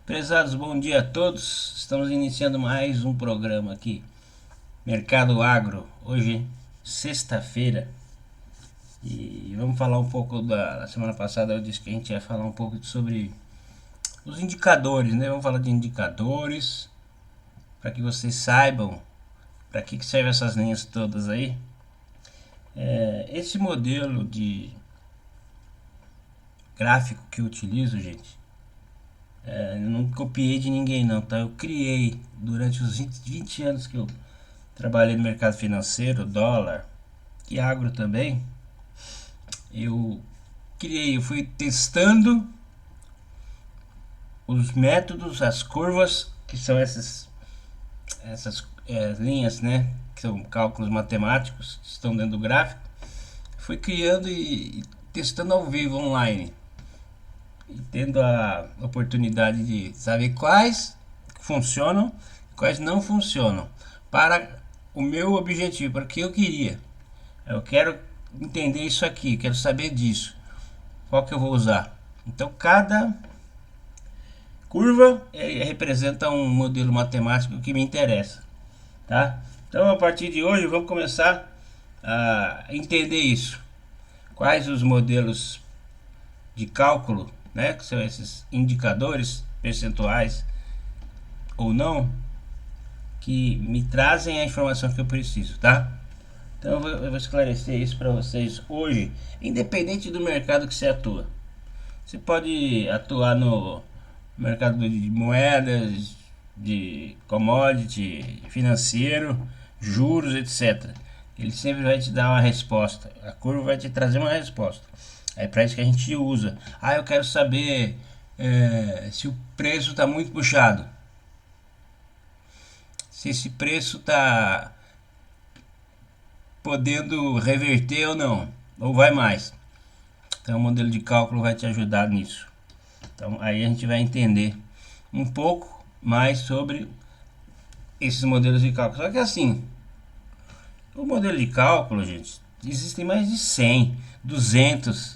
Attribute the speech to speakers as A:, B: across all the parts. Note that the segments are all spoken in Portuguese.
A: Prezados, bom dia a todos. Estamos iniciando mais um programa aqui, Mercado Agro. Hoje, sexta-feira, e vamos falar um pouco da semana passada. Eu disse que a gente ia falar um pouco sobre os indicadores, né? Vamos falar de indicadores para que vocês saibam para que servem essas linhas todas aí. Esse modelo de gráfico que eu utilizo, gente, eu não copiei de ninguém não, tá? Eu criei durante os 20 anos que eu trabalhei no mercado financeiro, dólar e agro também. Eu fui testando os métodos, as curvas, que são essas linhas, né? Que são cálculos matemáticos que estão dentro do gráfico. Fui criando e testando ao vivo online. E tendo a oportunidade de saber quais funcionam e quais não funcionam para o meu objetivo, para o que eu queria. Eu quero entender isso aqui, quero saber disso. Qual que eu vou usar? Então cada curva representa um modelo matemático que me interessa, tá? Então a partir de hoje vamos começar a entender isso. Quais os modelos de cálculo, né, que são esses indicadores percentuais ou não, que me trazem a informação que eu preciso, tá? Então eu vou esclarecer isso para vocês hoje, independente do mercado que você atua. Você pode atuar no mercado de moedas, de commodity, financeiro, juros, etc. Ele sempre vai te dar uma resposta. A curva vai te trazer uma resposta. É para isso que a gente usa. Eu quero saber se o preço está muito puxado. Se esse preço está podendo reverter ou não. Ou vai mais. Então o modelo de cálculo vai te ajudar nisso. Então aí a gente vai entender um pouco mais sobre esses modelos de cálculo. Só que assim, o modelo de cálculo, gente, existem mais de 100, 200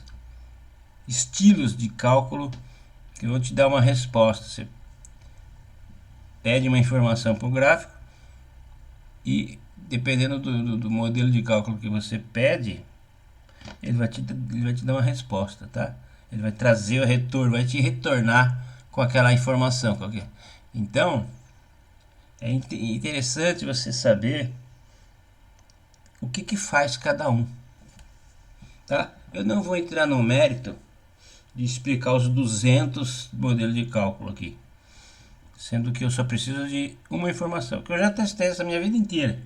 A: estilos de cálculo que eu vou te dar uma resposta. Você pede uma informação para o gráfico e dependendo do modelo de cálculo que você pede, ele vai te dar uma resposta, tá? Ele vai trazer o retorno, vai te retornar com aquela informação. Então, é interessante você saber o que faz cada um, tá? Eu não vou entrar no mérito de explicar os 200 modelos de cálculo aqui, sendo que eu só preciso de uma informação, que eu já testei essa minha vida inteira.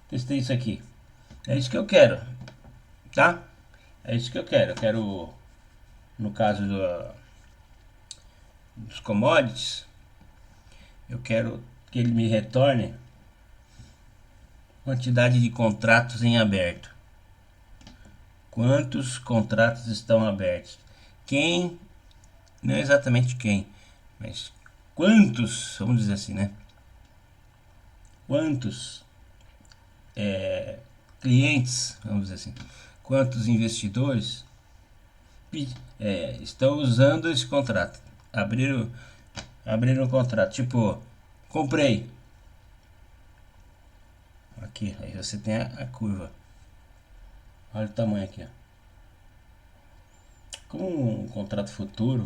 A: Testei isso aqui. É isso que eu quero, tá? É isso que eu quero. Eu quero, no caso dos commodities, eu quero que ele me retorne quantidade de contratos em aberto. Quantos contratos estão abertos? Quem, não exatamente quem, mas quantos, vamos dizer assim, né? Quantos clientes, vamos dizer assim, quantos investidores estão usando esse contrato? Abriram o contrato, tipo, comprei. Aqui, aí você tem a curva. Olha o tamanho aqui, ó. Como um contrato futuro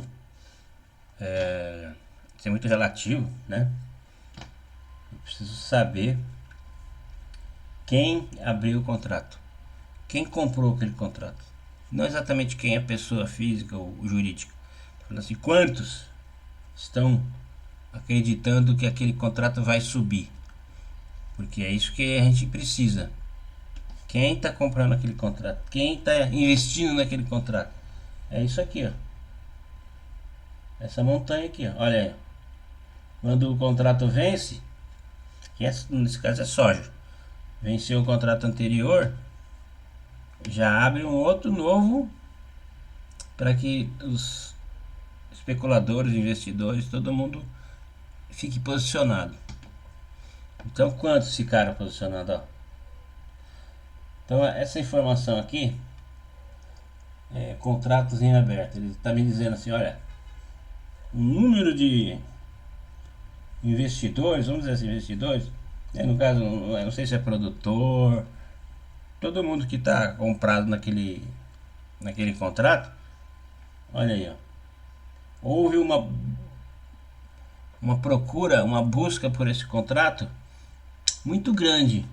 A: isso é muito relativo, né? Eu preciso saber quem abriu o contrato, quem comprou aquele contrato, não exatamente quem é a pessoa física ou jurídica. Falando assim, quantos estão acreditando que aquele contrato vai subir? Porque é isso que a gente precisa. Quem está comprando aquele contrato? Quem está investindo naquele contrato? É isso aqui, ó. Essa montanha aqui, ó. Olha aí. Quando o contrato vence, que nesse caso é soja, venceu o contrato anterior, já abre um outro novo para que os especuladores, investidores, todo mundo fique posicionado. Então, quantos ficaram posicionados? Ó? Então, essa informação aqui contratos em aberto. Ele está me dizendo assim, olha, o número de investidores, vamos dizer assim, investidores, né, no caso, não sei se é produtor, todo mundo que está comprado naquele contrato, olha aí, ó, houve uma procura, uma busca por esse contrato muito grande.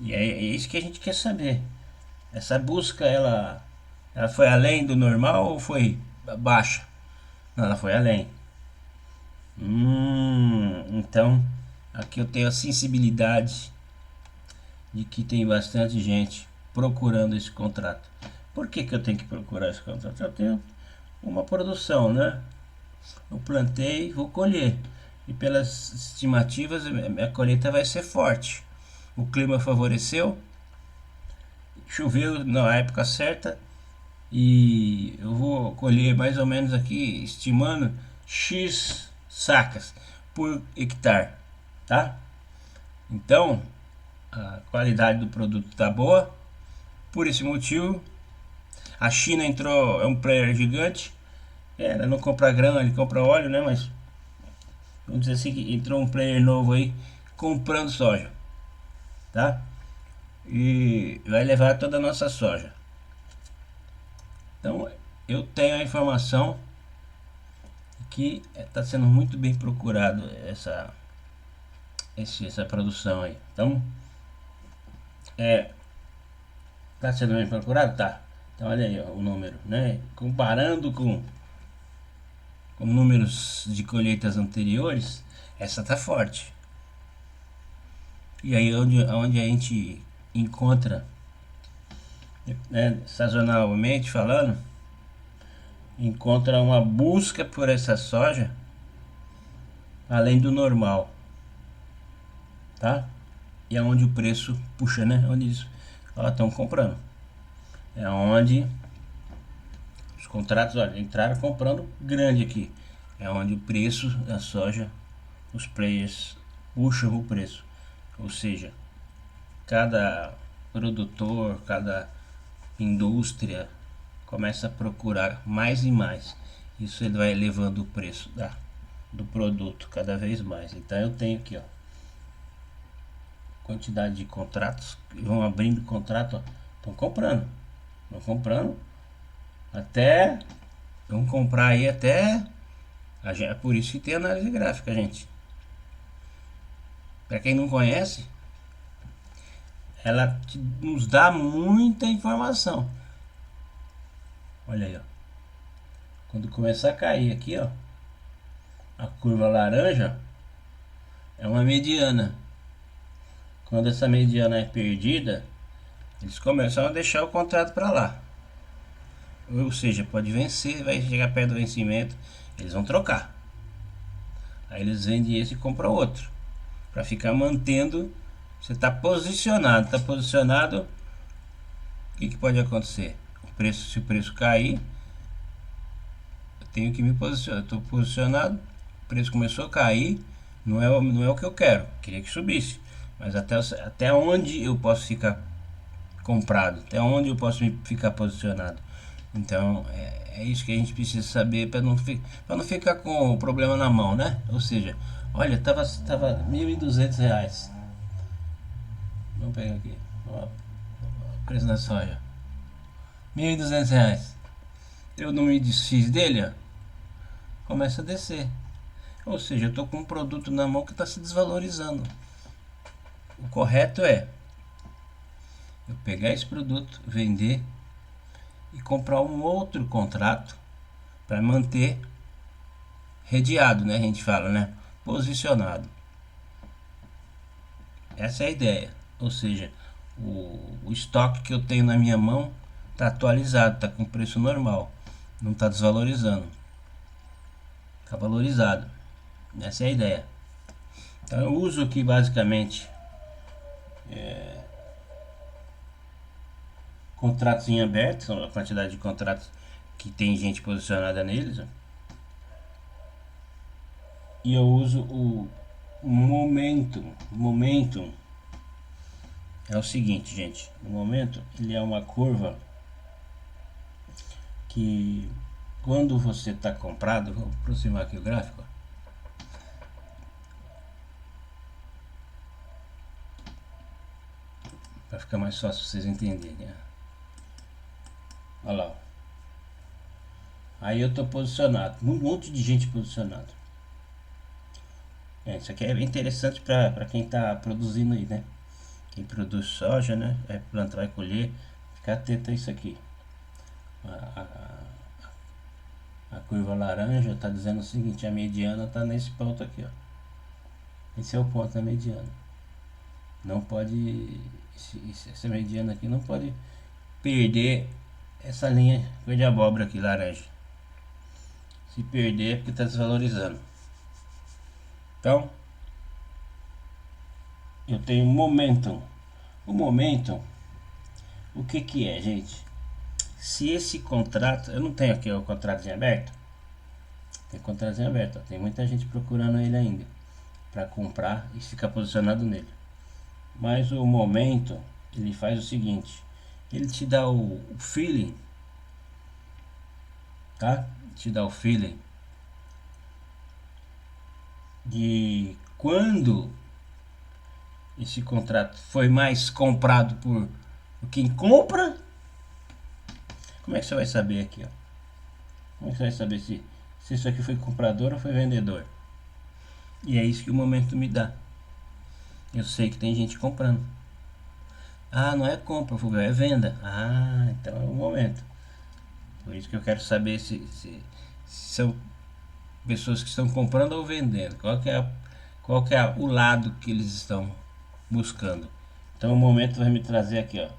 A: E é isso que a gente quer saber. Essa busca, ela foi além do normal ou foi baixa? Não, ela foi além. Então aqui eu tenho a sensibilidade de que tem bastante gente procurando esse contrato. Por que que eu tenho que procurar esse contrato? Eu tenho uma produção, né? Eu plantei, vou colher. E pelas estimativas, minha colheita vai ser forte. O clima favoreceu, choveu na época certa e eu vou colher mais ou menos aqui, estimando X sacas por hectare, tá? Então, a qualidade do produto está boa. Por esse motivo, a China entrou, é um player gigante. Ela não compra grão, ele compra óleo, né? Mas vamos dizer assim que entrou um player novo aí comprando soja, tá? E vai levar toda a nossa soja. Então eu tenho a informação que está sendo muito bem procurado essa produção aí. Então está sendo bem procurado, tá? Então olha aí, ó, o número, né? Comparando com números de colheitas anteriores, essa tá forte. E aí onde a gente encontra, né, sazonalmente falando, encontra uma busca por essa soja além do normal, tá? E é onde o preço puxa, né? Onde eles estão comprando. É onde os contratos, olha, entraram comprando grande aqui. É onde o preço da soja, os players puxam o preço. Ou seja, cada produtor, cada indústria começa a procurar mais e mais. Isso ele vai elevando o preço do produto cada vez mais. Então eu tenho aqui, ó, quantidade de contratos que vão abrindo contrato, estão comprando até, vão comprar aí até, é por isso que tem análise gráfica, gente. Para quem não conhece, ela nos dá muita informação. Olha aí, ó. Quando começar a cair aqui, ó, a curva laranja é uma mediana. Quando essa mediana é perdida, eles começam a deixar o contrato para lá. Ou seja, pode vencer, vai chegar perto do vencimento, eles vão trocar. Aí eles vendem esse e compram outro, para ficar mantendo. Você está posicionado, o que pode acontecer? Se o preço cair, eu tenho que me posicionar. Estou posicionado, o preço começou a cair, não é o que eu quero. Queria que subisse, mas até onde eu posso ficar comprado, até onde eu posso ficar posicionado. Então é isso que a gente precisa saber para não ficar com o problema na mão, né? Ou seja, olha, tava R$ 1.200. Vamos pegar aqui, ó, o preço da soja, R$ 1.200. Eu não me desfiz dele, ó, começa a descer. Ou seja, eu tô com um produto na mão que está se desvalorizando. O correto é eu pegar esse produto, vender e comprar um outro contrato para manter redeado, né? A gente fala, né? Posicionado. Essa é a ideia. Ou seja, o estoque que eu tenho na minha mão está atualizado, está com preço normal, não está desvalorizando, está valorizado. Essa é a ideia. Então eu uso aqui basicamente contratos em aberto, são a quantidade de contratos que tem gente posicionada neles, ó. E eu uso o momentum é o seguinte, gente. O momento ele é uma curva que quando você está comprado, vou aproximar aqui o gráfico, para ficar mais fácil vocês entenderem, né? Olha lá. Aí eu tô posicionado, um monte de gente posicionado. Isso aqui é bem interessante para quem tá produzindo aí, né? Quem produz soja, né? Vai plantar, vai colher, ficar atento a isso aqui. A curva laranja está dizendo o seguinte: a mediana está nesse ponto aqui, ó. Esse é o ponto da mediana. Não pode, essa mediana aqui não pode perder essa linha cor de abóbora aqui, laranja. Se perder é porque está desvalorizando. Então, eu tenho momentum. O momentum, o que que é, gente? Se esse contrato, eu não tenho aqui o contrato em aberto. Tem contrato em aberto, ó. Tem muita gente procurando ele ainda para comprar e ficar posicionado nele. Mas o momento, ele faz o seguinte: ele te dá o feeling, tá? Te dá o feeling de quando esse contrato foi mais comprado por quem compra. Como é que você vai saber aqui, ó? Como é que você vai saber se isso aqui foi comprador ou foi vendedor? E é isso que o momento me dá. Eu sei que tem gente comprando. Ah, não é compra, é venda. Ah, então é o momento. Por isso que eu quero saber se são pessoas que estão comprando ou vendendo. Qual que é o lado que eles estão buscando. Então o momento vai me trazer aqui, ó.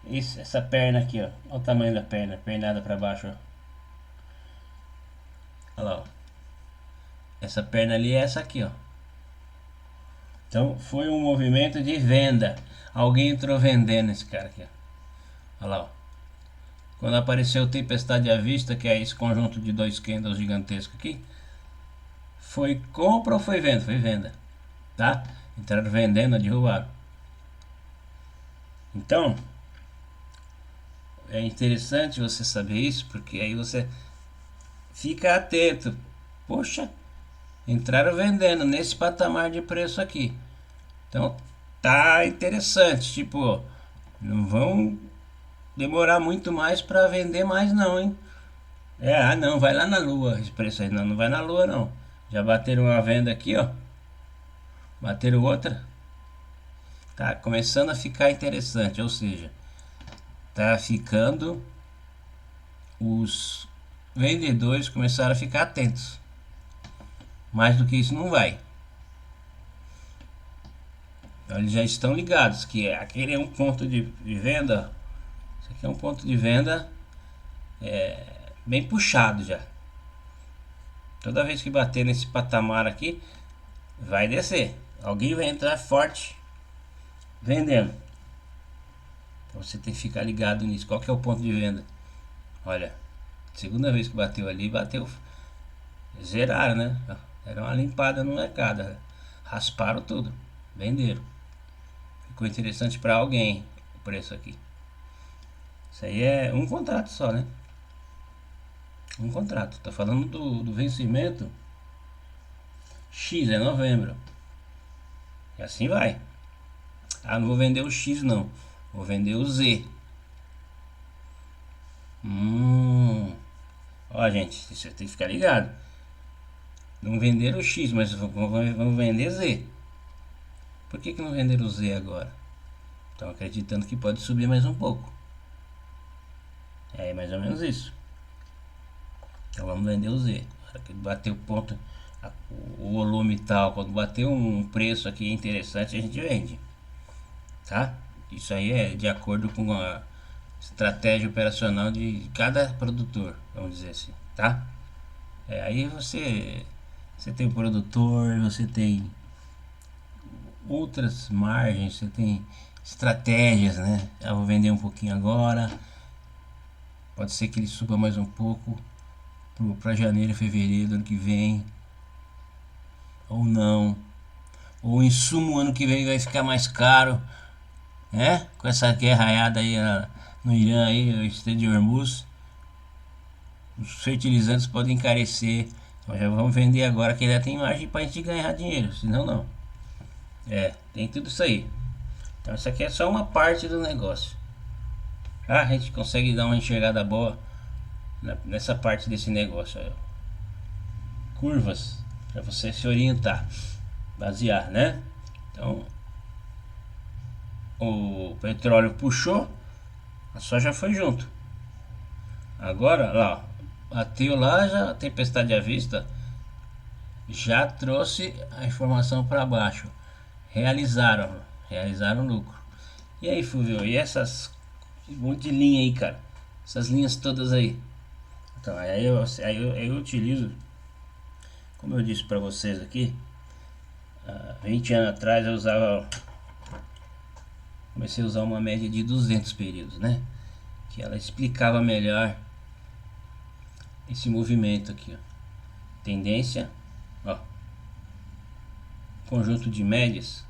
A: Essa perna aqui, ó. Olha o tamanho da perna, pernada para baixo, ó. Olha lá, ó. Essa perna ali é essa aqui, ó. Então foi um movimento de venda. Alguém entrou vendendo esse cara aqui, ó. Olha lá, ó. Quando apareceu tempestade à vista, que é esse conjunto de dois candles gigantescos aqui, foi compra ou foi venda? Foi venda, tá? Entraram vendendo, derrubaram. Então é interessante você saber isso, porque aí você fica atento. Poxa, entraram vendendo nesse patamar de preço aqui. Então tá interessante. Tipo, não vão demorar muito mais para vender mais não, hein? Não, vai lá na lua esse preço aí. Não, não vai na lua não. Já bateram uma venda aqui, ó. Bateram outra. Tá começando a ficar interessante, ou seja, tá ficando, os vendedores começaram a ficar atentos. Mais do que isso não vai. Então, eles já estão ligados que aquele é um ponto de venda. Isso aqui é um ponto de venda bem puxado já. Toda vez que bater nesse patamar aqui, vai descer. Alguém vai entrar forte vendendo. Então você tem que ficar ligado nisso. Qual que é o ponto de venda? Olha, segunda vez que bateu ali, bateu, zeraram, né? Era uma limpada no mercado, rasparam tudo, venderam. Ficou interessante para alguém o preço aqui. Isso aí é um contrato só, né? Um contrato. Tá falando do vencimento X, é novembro. E assim vai. Ah, não vou vender o X não, vou vender o Z. Ó, gente, você tem que ficar ligado. Não venderam o X, mas vamos vender Z. Por que não venderam o Z agora? Estão acreditando que pode subir mais um pouco. É mais ou menos isso. Então vamos vender o Z. Na hora que bater o ponto, o volume e tal, quando bater um preço aqui interessante, a gente vende. Tá? Isso aí é de acordo com a estratégia operacional de cada produtor, vamos dizer assim, tá? Aí você tem o produtor, você tem outras margens, você tem estratégias, né? Eu vou vender um pouquinho agora, pode ser que ele suba mais um pouco para janeiro, fevereiro do ano que vem, ou não, ou o insumo ano que vem vai ficar mais caro, né? Com essa guerra aí no Irã aí, o Estreito de Hormuz, os fertilizantes podem encarecer. Então já vamos vender agora que ele já tem margem para a gente ganhar dinheiro, senão não. Tem tudo isso aí. Então isso aqui é só uma parte do negócio. A gente consegue dar uma enxergada boa nessa parte desse negócio. Curvas para você se orientar, basear, né? Então o petróleo puxou, a soja foi junto. Agora lá, bateu lá, já a tempestade à vista já trouxe a informação para baixo. Realizaram lucro. E aí, Fulvio, e essas um monte de linha aí, cara? Essas linhas todas aí. Então, aí eu utilizo, como eu disse para vocês aqui, 20 anos atrás comecei a usar uma média de 200 períodos, né? Que ela explicava melhor esse movimento aqui, ó. Tendência, ó, conjunto de médias,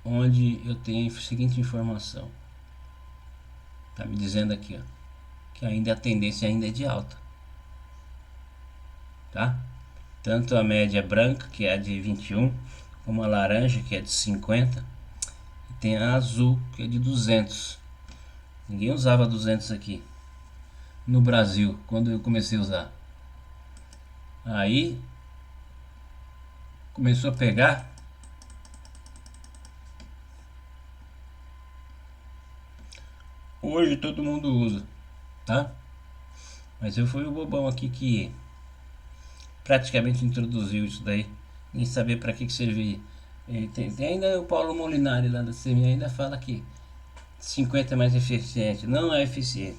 A: onde eu tenho a seguinte informação. Tá me dizendo aqui, ó, que ainda a tendência ainda é de alta, tá? Tanto a média branca, que é a de 21, como a laranja, que é de 50, e tem a azul, que é de 200. Ninguém usava 200 aqui no Brasil quando eu comecei a usar. Aí começou a pegar. Hoje todo mundo usa, tá? Mas eu fui o bobão aqui que praticamente introduziu isso daí, nem saber para que servia. Tem ainda o Paulo Molinari lá da CME ainda fala que 50 é mais eficiente. Não é eficiente.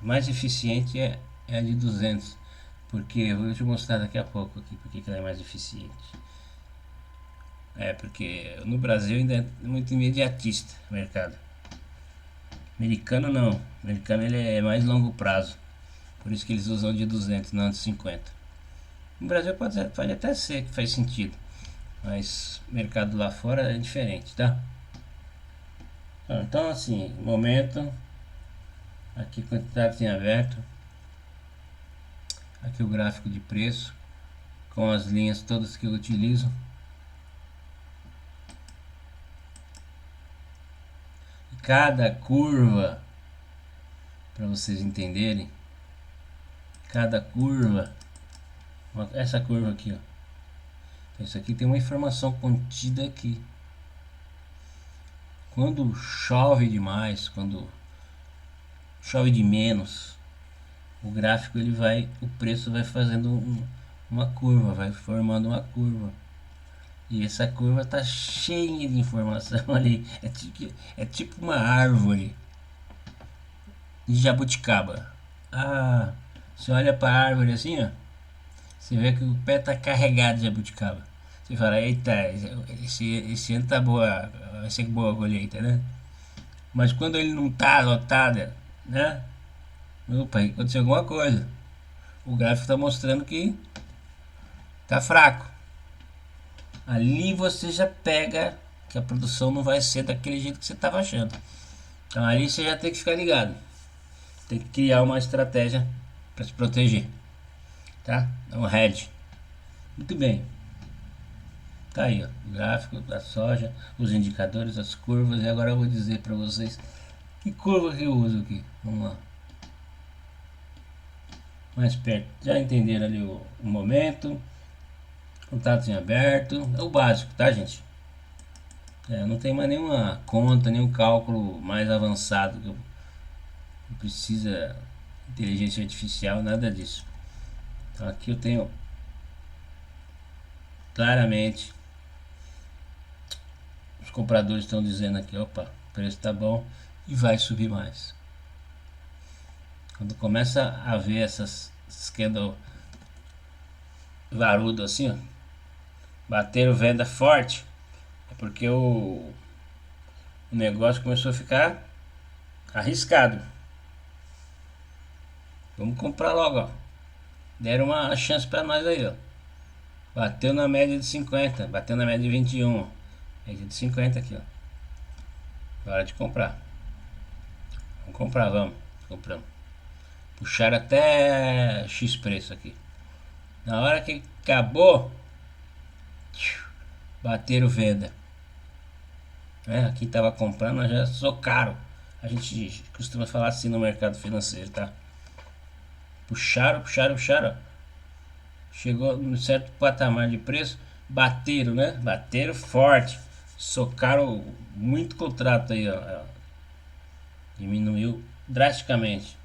A: Mais eficiente é a de 200, porque eu vou te mostrar daqui a pouco aqui porque que ela é mais eficiente. Porque no Brasil ainda é muito imediatista o mercado. Americano não. Americano ele é mais longo prazo. Por isso que eles usam de 200, não de 50. No Brasil pode até ser que faz sentido, mas o mercado lá fora é diferente, tá? Então assim, momento, aqui quantidade em aberto, aqui o gráfico de preço, com as linhas todas que eu utilizo. E cada curva, para vocês entenderem, cada curva, essa curva aqui, ó, isso aqui tem uma informação contida aqui. Quando chove demais, quando chove de menos, o gráfico o preço vai fazendo uma curva, vai formando uma curva. E essa curva tá cheia de informação ali. É tipo uma árvore de jabuticaba. Você olha para a árvore assim, ó, você vê que o pé tá carregado de jabuticaba. Você fala, eita, esse ano tá boa, vai ser boa a colheita, né? Mas quando ele não tá lotado, né? Opa, aconteceu alguma coisa. O gráfico está mostrando que tá fraco. Ali você já pega que a produção não vai ser daquele jeito que você estava achando. Então ali você já tem que ficar ligado. Tem que criar uma estratégia para se proteger, tá? Um hedge. Muito bem. Tá aí, ó, o gráfico da soja, os indicadores, as curvas. E agora eu vou dizer para vocês que curva que eu uso aqui. Vamos lá. Mais perto. Já entenderam ali o momento. Contatos em aberto. É o básico, tá, gente? Não tem mais nenhuma conta, nenhum cálculo mais avançado que não precisa inteligência artificial, nada disso. Então aqui eu tenho claramente os compradores estão dizendo aqui, opa, o preço está bom e vai subir mais. Quando começa a ver essas candle varudo assim, ó, bateram venda forte, é porque o negócio começou a ficar arriscado. Vamos comprar logo, ó. Deram uma chance para nós aí, ó. Bateu na média de 50, bateu na média de 21, média de 50 aqui, ó. Hora de comprar. Vamos comprar, vamos. Compramos. Puxaram até X preço aqui. Na hora que acabou, bateram venda. Aqui estava comprando, já sou caro. A gente costuma falar assim no mercado financeiro, tá? Puxaram, puxaram, puxaram. Chegou num certo patamar de preço, bateram, né? Bateram forte, socaram muito contrato aí, ó. Diminuiu drasticamente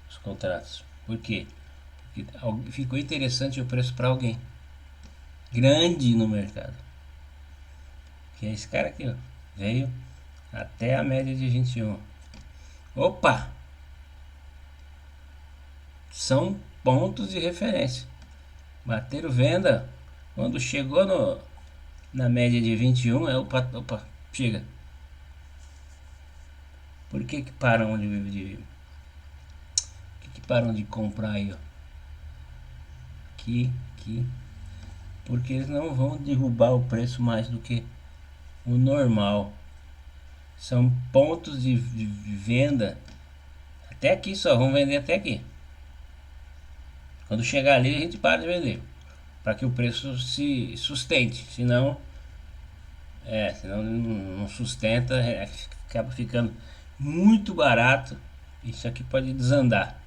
A: os contratos. Por quê? Porque ficou interessante o preço para alguém grande no mercado. Que é esse cara aqui, ó. Veio até a média de 21. Opa! São pontos de referência. Bateram venda. Quando chegou na média de 21, opa, chega. Por que param que param de comprar aí, ó? Aqui. Porque eles não vão derrubar o preço mais do que o normal. São pontos de venda. Até aqui só, vamos vender até aqui. Quando chegar ali a gente para de vender, para que o preço se sustente. Senão não sustenta, acaba ficando muito barato. Isso aqui pode desandar.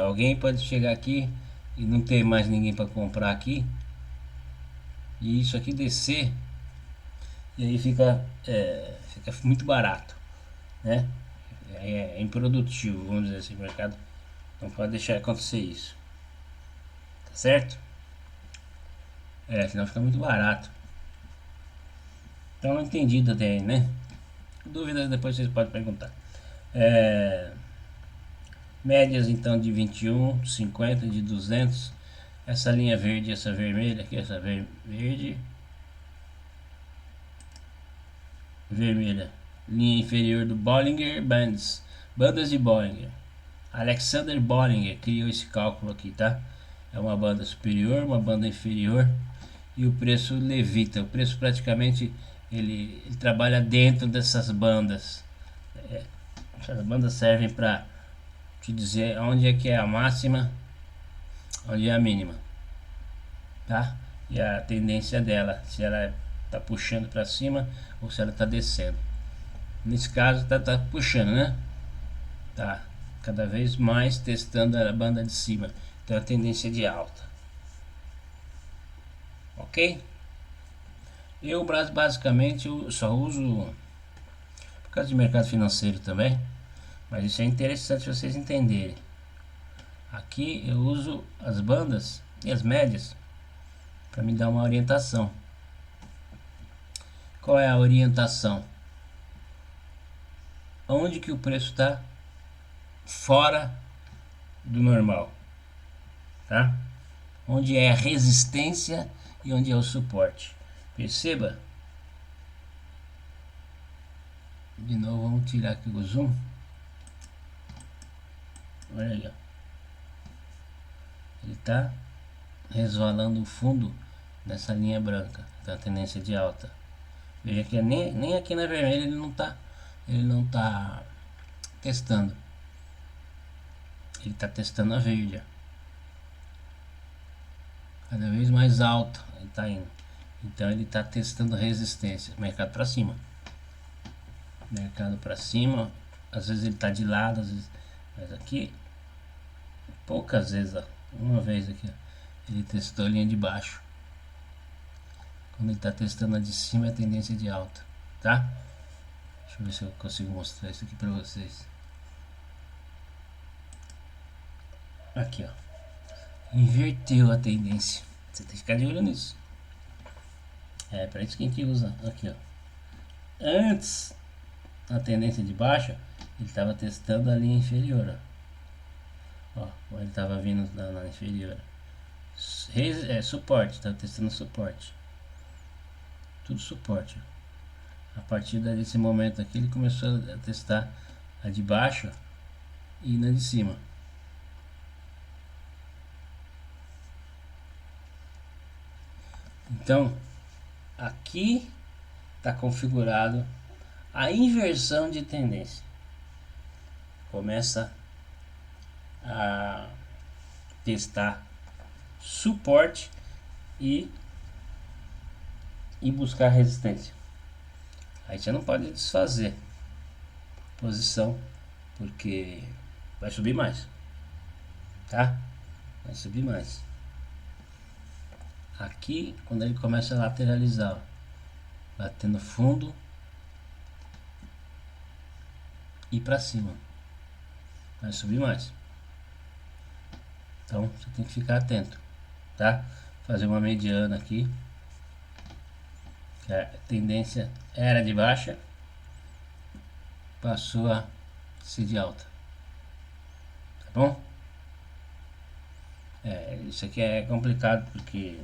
A: Alguém pode chegar aqui e não ter mais ninguém para comprar aqui. E isso aqui descer. E aí fica muito barato, né? É improdutivo, vamos dizer assim, o mercado não pode deixar acontecer isso, tá certo? Senão fica muito barato. Então não entendi até aí, né? Dúvidas depois vocês podem perguntar. Médias então de 21, 50, de 200. Essa linha verde, essa vermelha aqui, essa verde, vermelha. Linha inferior do Bollinger Bands. Bandas de Bollinger. Alexander Bollinger criou esse cálculo aqui, tá? É uma banda superior, uma banda inferior. E o preço levita. O preço praticamente ele trabalha dentro dessas bandas. Essas bandas servem para te dizer onde é que é a máxima, onde é a mínima, tá? E a tendência dela, se ela tá puxando para cima ou se ela tá descendo. Nesse caso tá puxando, né? Tá cada vez mais testando a banda de cima. Então a tendência de alta. Ok? Eu basicamente eu só uso por causa de mercado financeiro também, mas isso é interessante vocês entenderem. Aqui eu uso as bandas e as médias para me dar uma orientação. Qual é a orientação? Onde que o preço está fora do normal, tá? Onde é a resistência e onde é o suporte. Perceba. De novo, vamos tirar aqui o zoom. Olha aí, ó. Ele está resvalando o fundo nessa linha branca da tendência de alta. Veja que nem aqui na vermelha ele não tá testando. Ele está testando a verde. Cada vez mais alto ele está indo. Então ele está testando resistência. Mercado para cima. Mercado para cima. Às vezes ele está de lado, às vezes, mas aqui poucas vezes, ó. Uma vez aqui, ó, ele testou a linha de baixo. Quando ele está testando a de cima é a tendência de alta, tá? Deixa eu ver se eu consigo mostrar isso aqui para vocês. Aqui, ó, inverteu a tendência. Você tem que ficar de olho nisso. É para isso que a gente usa aqui, ó. Antes a tendência de baixa, ele estava testando a linha inferior, ó. Ele estava vindo na inferior. Suporte, estava testando suporte. Tudo suporte. A partir desse momento aqui, ele começou a testar a de baixo e na de cima. Então, aqui está configurado a inversão de tendência. Começa a testar suporte e buscar resistência. Aí você não pode desfazer posição, porque vai subir mais, tá? Vai subir mais. Aqui, quando ele começa a lateralizar, ó, batendo fundo e para cima, vai subir mais. Então você tem que ficar atento, tá? Fazer uma mediana aqui, que a tendência era de baixa, passou a ser de alta, tá bom? Isso aqui é complicado porque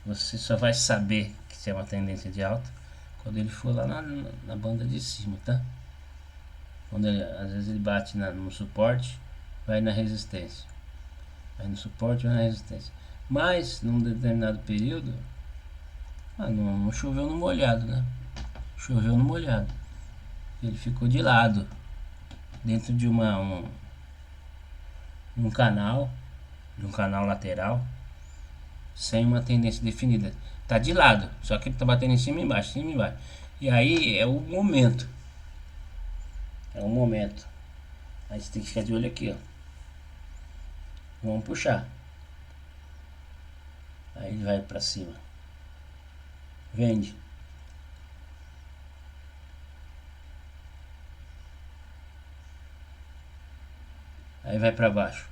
A: você só vai saber que isso é uma tendência de alta quando ele for lá na banda de cima, tá? Quando ele, às vezes ele bate no suporte, vai na resistência, vai no suporte, vai na resistência, mas num determinado período não choveu no molhado, né? Choveu no molhado, ele ficou de lado dentro de um canal, de um canal lateral, sem uma tendência definida. Tá de lado, só que ele tá batendo em cima e embaixo, cima e embaixo. E aí é o momento. É o momento. Aí você tem que ficar de olho aqui, ó. Vamos puxar. Aí ele vai pra cima. Vende. Aí vai pra baixo.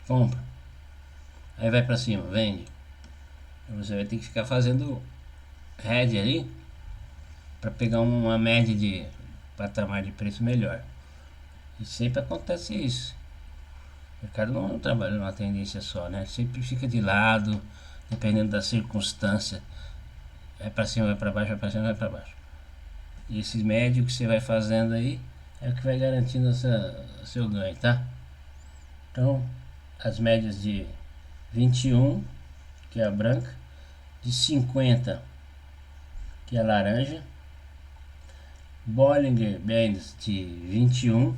A: Compra. Aí vai pra cima, vende. Você vai ter que ficar fazendo head ali para pegar uma média de patamar de preço melhor. E sempre acontece isso. O mercado não trabalha numa tendência só, né? Sempre fica de lado, dependendo da circunstância. Vai para cima, vai para baixo, vai para cima, vai para baixo. E esse médio que você vai fazendo aí é o que vai garantindo seu ganho, tá? Então, as médias de 21, que é a branca, de 50, que é a laranja, Bollinger Bands de 21,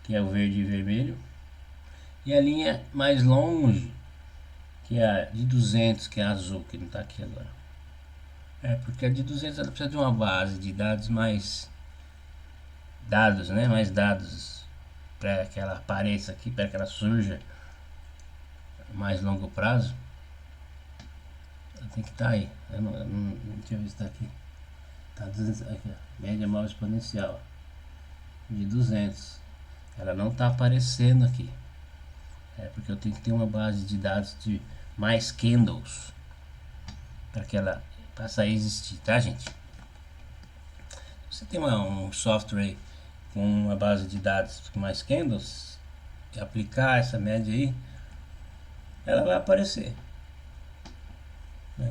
A: que é o verde e vermelho, e a linha mais longe, que é a de 200, que é a azul, que não está aqui agora. Porque a de 200 ela precisa de uma base de dados mais dados, né? Mais dados para que ela apareça aqui, para que ela surja mais longo prazo. Ela tem que estar aí. Deixa eu ver se está aqui. Tá 200, aqui, ó, média móvel exponencial de 200. Ela não está aparecendo aqui. Porque eu tenho que ter uma base de dados de mais candles para que ela passe a existir, tá, gente? Você tem um software com uma base de dados com mais candles e aplicar essa média aí, ela vai aparecer. Mas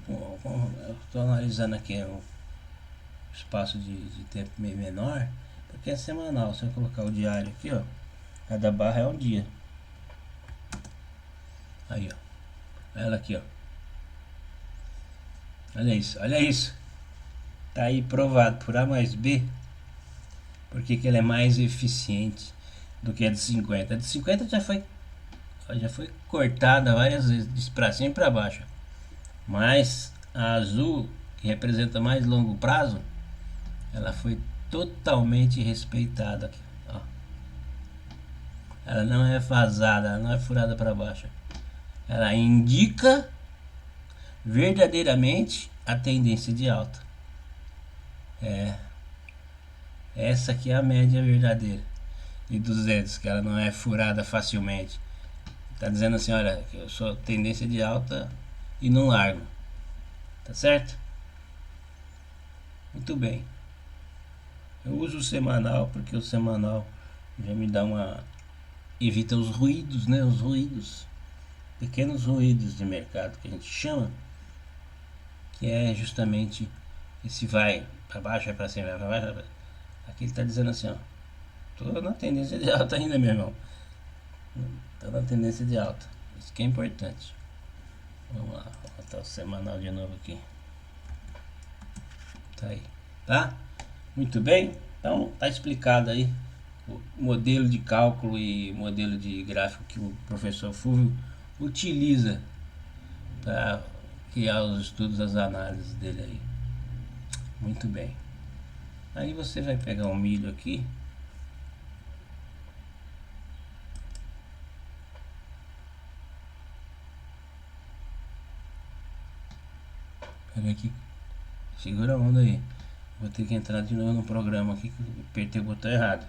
A: eu estou analisando aqui um espaço de tempo meio menor, porque é semanal. Se eu colocar o diário aqui, ó, cada barra é um dia. Aí, ó, ela aqui, ó, olha isso, olha isso. Tá aí provado por A mais B porque que ela é mais eficiente do que a de 50. A de 50 já foi cortada várias vezes para cima e para baixo, mas a azul, que representa mais longo prazo, ela foi totalmente respeitada aqui, ó. Ela não é vazada, ela não é furada para baixo, ela indica verdadeiramente a tendência de alta. Essa aqui é a média verdadeira de 200, que ela não é furada facilmente. Tá dizendo assim, olha, que eu sou tendência de alta e não largo. Tá certo? Muito bem. Eu uso o semanal porque o semanal já me dá evita os ruídos, né? Os ruídos, pequenos ruídos de mercado que a gente chama, que é justamente esse vai para baixo, vai para cima, vai para baixo, vai pra baixo. Aqui ele está dizendo assim, ó, tô na tendência de alta ainda, meu irmão. Tô na tendência de alta. Isso que é importante. Vamos lá, vou botar o semanal de novo aqui. Tá aí, tá? Muito bem. Então tá explicado aí o modelo de cálculo e modelo de gráfico que o professor Fulvio utiliza para criar os estudos, as análises dele aí. Muito bem. Aí você vai pegar o milho aqui. Pera aqui. Segura a onda aí. Vou ter que entrar de novo no programa aqui que eu apertei o botão errado.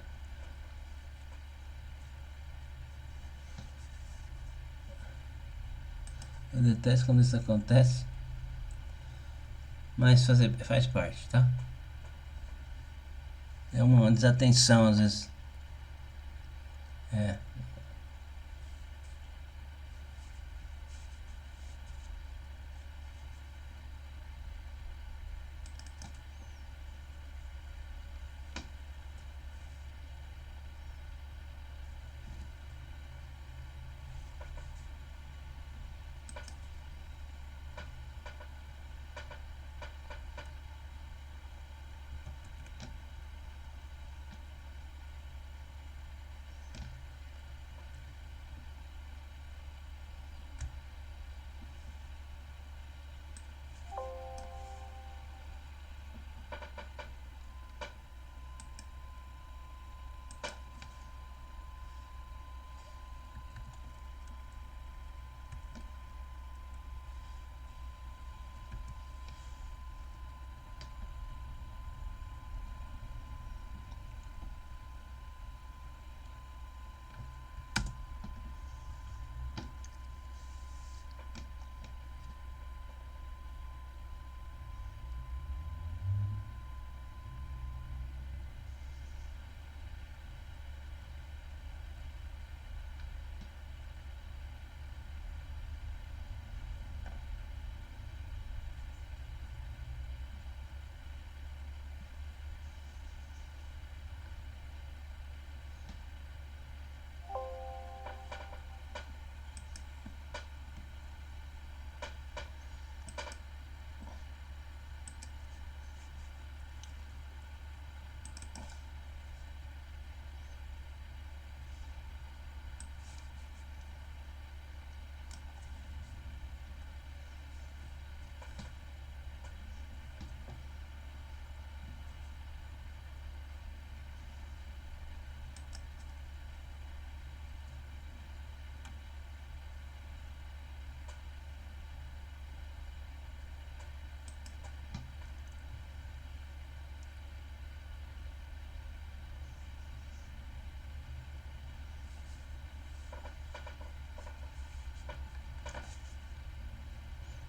A: Eu detesto quando isso acontece. Mas faz parte, tá? É uma desatenção às vezes. É.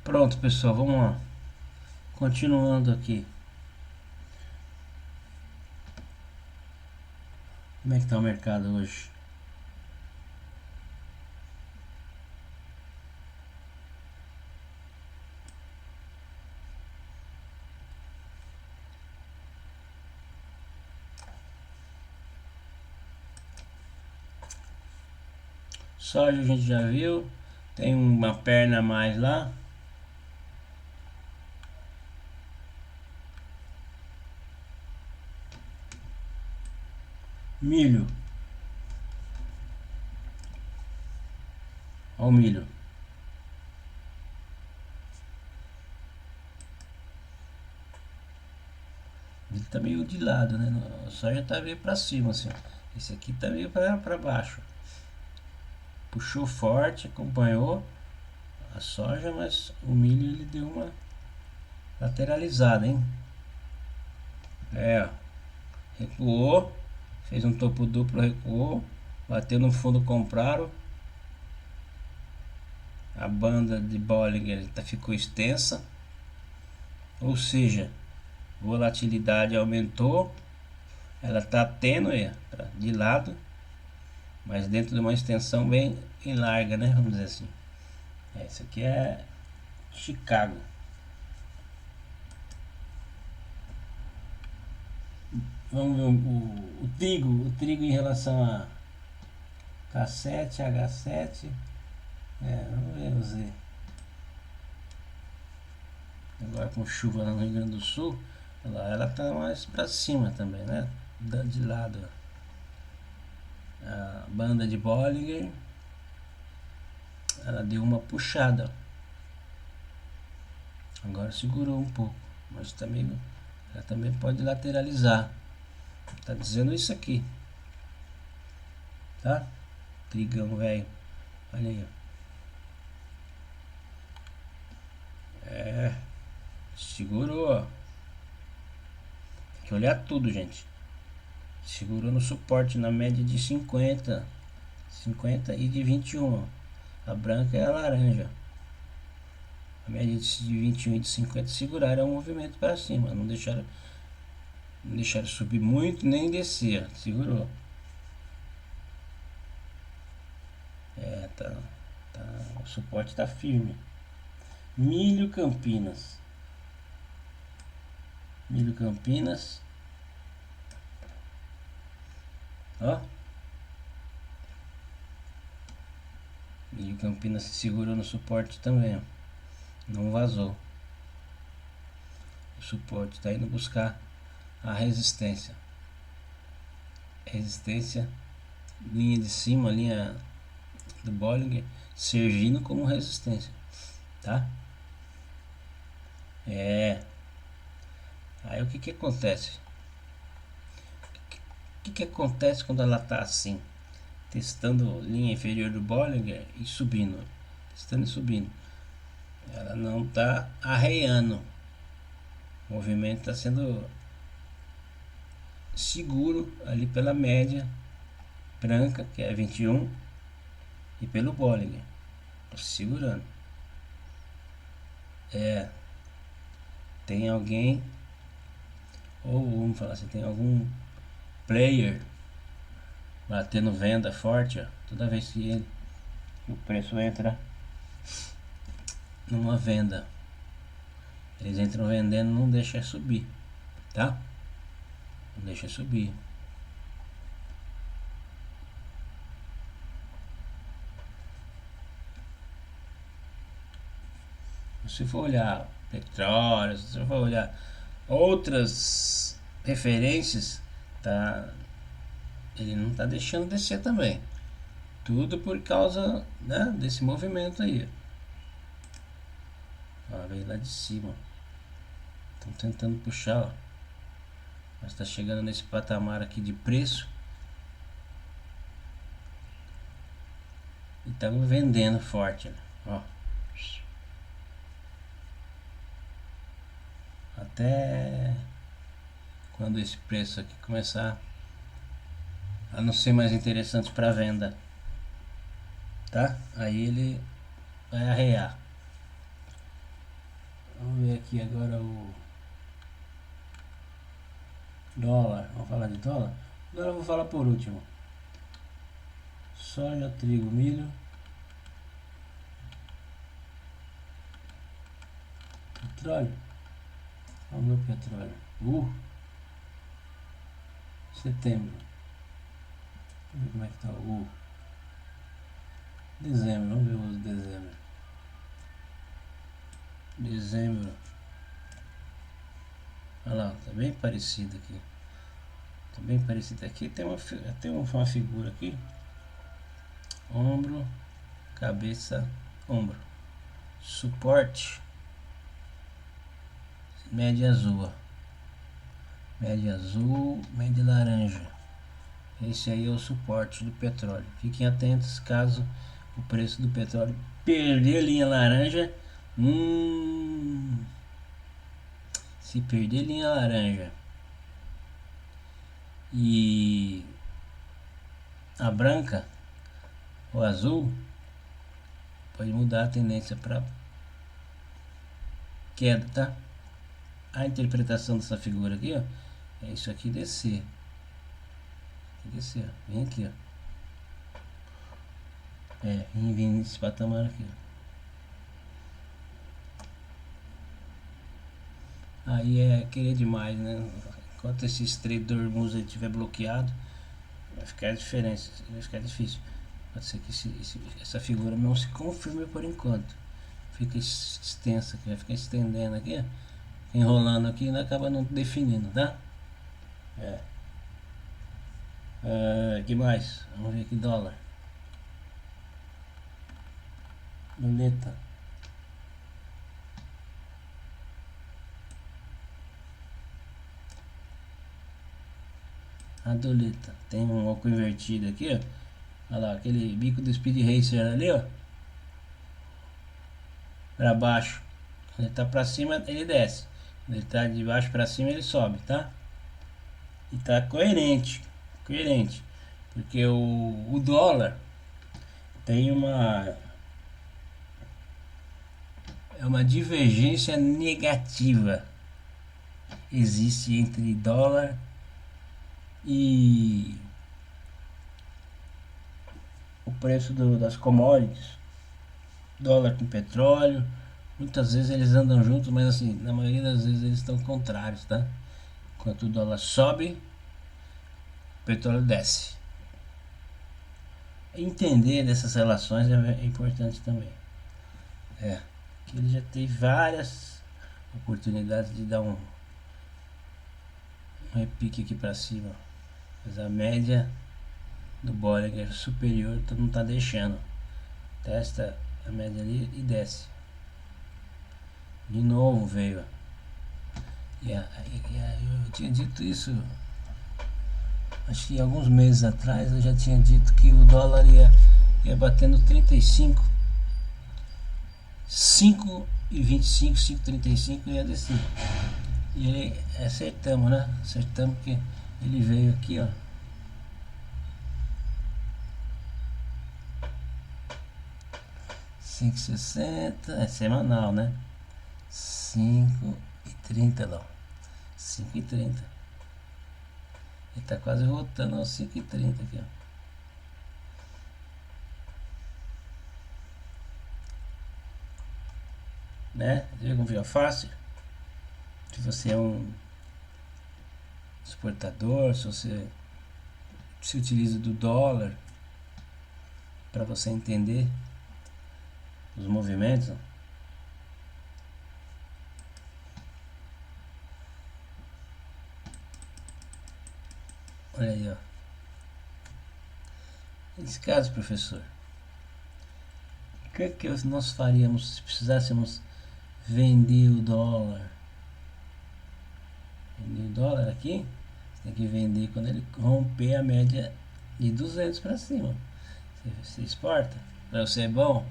A: Pronto, pessoal, vamos lá. Continuando aqui. Como é que tá o mercado hoje? Soja a gente já viu. Tem uma perna a mais lá. Milho. Olha o milho. Ele tá meio de lado, né? A soja tá meio pra cima, assim. Esse aqui tá meio pra baixo. Puxou forte, acompanhou a soja, mas o milho ele deu uma lateralizada, hein? É, ó. Recuou, fez um topo duplo, recuou, bateu no fundo, compraram. A banda de Bollinger ficou extensa, ou seja, volatilidade aumentou, ela está tênue de lado, mas dentro de uma extensão bem larga, né? Vamos dizer assim. Isso aqui é Chicago. Vamos ver o trigo em relação a K7, H7. Vamos ver o Z. Agora com chuva lá no Rio Grande do Sul, ela tá mais pra cima também, né? De lado. A banda de Bollinger, ela deu uma puxada. Agora segurou um pouco, mas tá meio Ela também pode lateralizar. Tá dizendo isso aqui, tá? Trigão velho. Olha aí, ó. Segurou, ó. Tem que olhar tudo, gente. Segurou no suporte na média de 50 e de 21. A branca é a laranja. A média de 21 e de 50 seguraram o movimento para cima. Não deixaram subir muito nem descer. Segurou. Tá. O suporte tá firme. Milho Campinas. Ó. Milho Campinas se segurou no suporte também, ó. Não vazou. O suporte tá indo buscar a resistência. Linha de cima, linha do Bollinger, servindo como resistência, tá? Aí o que acontece? O que acontece quando ela tá assim? Testando linha inferior do Bollinger e subindo. Testando e subindo. Ela não tá arreando. O movimento está sendo seguro ali pela média branca, que é 21, e pelo Bollinger. Tô segurando. Tem alguém, ou vamos falar assim, tem algum player batendo venda forte, ó, toda vez que o preço entra numa venda. Eles entram vendendo, não deixa subir, tá? Não deixa subir. Se for olhar petróleo, se for olhar outras referências, tá? Ele não tá deixando descer também. Tudo por causa, né, desse movimento aí. Ó, veio lá de cima. Estão tentando puxar, ó. Mas está chegando nesse patamar aqui de preço. E estamos vendendo forte, né? Ó. Até quando esse preço aqui começar a não ser mais interessante para venda, tá? Aí ele vai arrear. Vamos ver aqui agora o dólar. Vamos falar de dólar? Agora eu vou falar por último. Soja, trigo, milho. Petróleo. Vamos ver o petróleo. Setembro. Vamos ver como é que tá o dezembro. Vamos ver o dezembro. Olha lá, tá bem parecido aqui. Tá bem parecido aqui. Tem uma figura aqui. Ombro, cabeça, ombro. Suporte. Média azul. Média azul, média laranja. Esse aí é o suporte do petróleo. Fiquem atentos caso o preço do petróleo perder a linha laranja. Se perder linha laranja e a branca ou azul, pode mudar a tendência para queda, tá? A interpretação dessa figura aqui, ó, é isso aqui descer. Descer, ó. Vem aqui, ó. Vem nesse patamar aqui, ó. Aí é querer demais, né? Enquanto esse Strait de Hormuz estiver bloqueado, vai ficar diferente, vai ficar difícil. Pode ser que essa figura não se confirme por enquanto. Fica extensa aqui, vai ficar estendendo aqui, ó, enrolando aqui e acaba não definindo, tá? Que mais? Vamos ver aqui, dólar. Luneta. A doleta. Tem um oco invertido aqui, ó. Olha lá, aquele bico do Speed Racer ali, ó. Pra baixo. Quando ele tá pra cima, ele desce. Quando ele tá de baixo pra cima, ele sobe, tá? E tá coerente. Coerente. Porque o dólar tem uma divergência negativa. Existe entre dólar e o preço das commodities. Dólar com petróleo. Muitas vezes eles andam juntos, mas assim, na maioria das vezes eles estão contrários, tá? Enquanto o dólar sobe, o petróleo desce. Entender dessas relações é importante também. Que ele já teve várias oportunidades de dar um repique aqui para cima, mas a média do Bollinger superior não está deixando. Testa a média ali e desce. De novo veio. Eu tinha dito isso, acho que alguns meses atrás eu já tinha dito que o dólar ia batendo 35, 5,25, 5,35 ia descer. E ele acertamos, né? Acertamos que ele veio aqui, ó. R$ 5,60, é semanal, né? 5,30 lá. 5,30. Ele tá quase voltando aos 5,30 aqui, ó. Né? Viu como fica fácil? Se você é um exportador, se você se utiliza do dólar para você entender os movimentos. Olha aí, ó. Nesse caso, professor, o que nós faríamos se precisássemos vender o dólar? Vender o dólar aqui, você tem que vender quando ele romper a média de 200 para cima. Você exporta, para você é bom,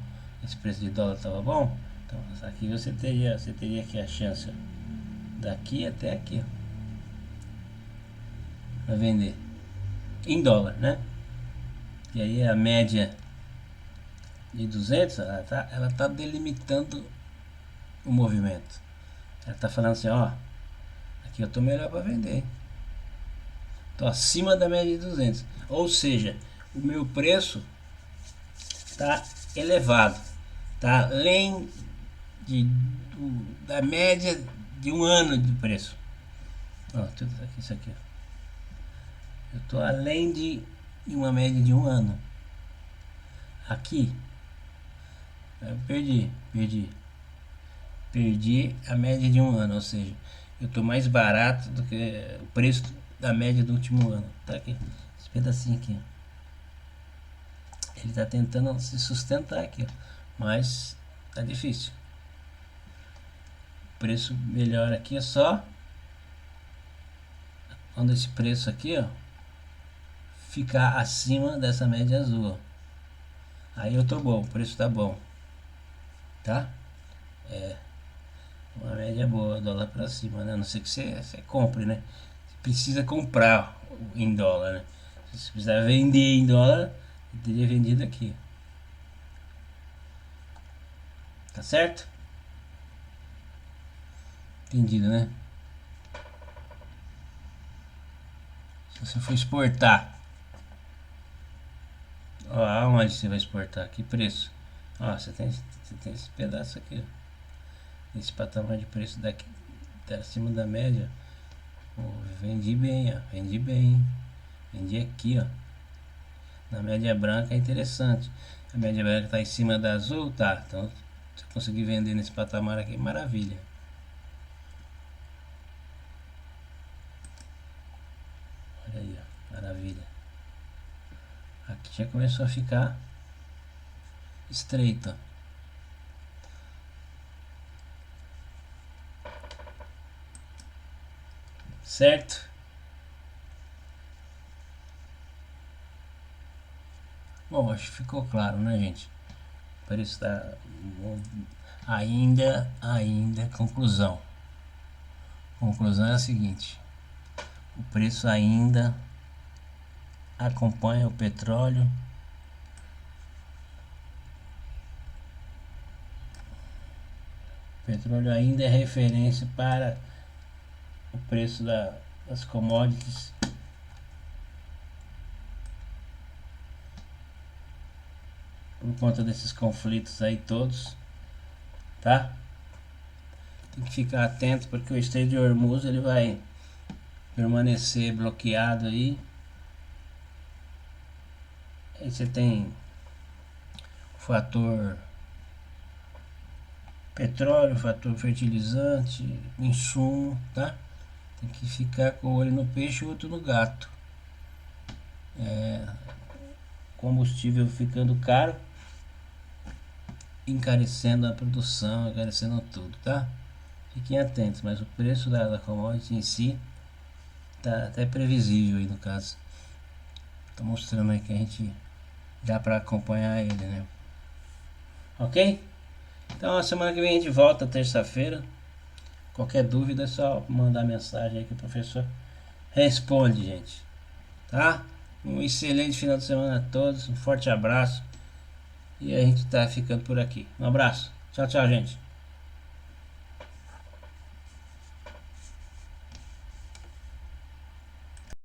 A: esse preço de dólar estava bom, então aqui você teria aqui a chance daqui até aqui para vender em dólar, né? E aí a média de 200, ela tá delimitando o movimento. Ela tá falando assim, ó, aqui eu tô melhor para vender. Tô acima da média de 200. Ou seja, o meu preço tá elevado. Tá além da média de um ano de preço. Ó, tudo aqui, isso aqui. Eu tô além de uma média de um ano. Aqui, eu perdi a média de um ano, ou seja, eu tô mais barato do que o preço da média do último ano. Tá aqui, esse pedacinho aqui, ó. Ele tá tentando se sustentar aqui, ó, mas tá difícil. O preço melhor aqui é só quando esse preço aqui, ó, ficar acima dessa média azul, ó. Aí eu tô bom, o preço tá bom, tá? É uma média boa, dólar pra cima, né? A não ser que você compre, né? Você precisa comprar em dólar, né? Se você precisar vender em dólar, eu teria vendido aqui. Tá certo? Entendido, né? Se você for exportar, ó, aonde você vai exportar? Que preço? Ó, você tem esse pedaço aqui, ó. Esse patamar de preço daqui, tá acima da média. Pô, vendi bem, ó. Vendi bem. Vendi aqui, ó. Na média branca é interessante. A média branca tá em cima da azul, tá? Então, se eu conseguir vender nesse patamar aqui, maravilha. Olha aí, ó. Maravilha. Aqui já começou a ficar estreito, ó. Certo? Bom, acho que ficou claro, né, gente? Por isso tá ainda, conclusão. Conclusão é a seguinte: o preço ainda acompanha o petróleo. O petróleo ainda é referência para o preço das commodities. Por conta desses conflitos aí todos, tá? Tem que ficar atento porque o Estreito de Hormuz ele vai permanecer bloqueado aí. Aí você tem o fator petróleo, fator fertilizante, insumo, tá? Tem que ficar com o olho no peixe e o outro no gato. Combustível ficando caro, encarecendo a produção, encarecendo tudo, tá? Fiquem atentos, mas o preço da commodity em si tá até previsível aí no caso. Tô mostrando aí que a gente dá para acompanhar ele, né? Ok? Então a semana que vem a gente volta terça-feira. Qualquer dúvida é só mandar mensagem aí que o professor responde, gente. Tá? Um excelente final de semana a todos. Um forte abraço. E a gente tá ficando por aqui. Um abraço. Tchau, tchau, gente.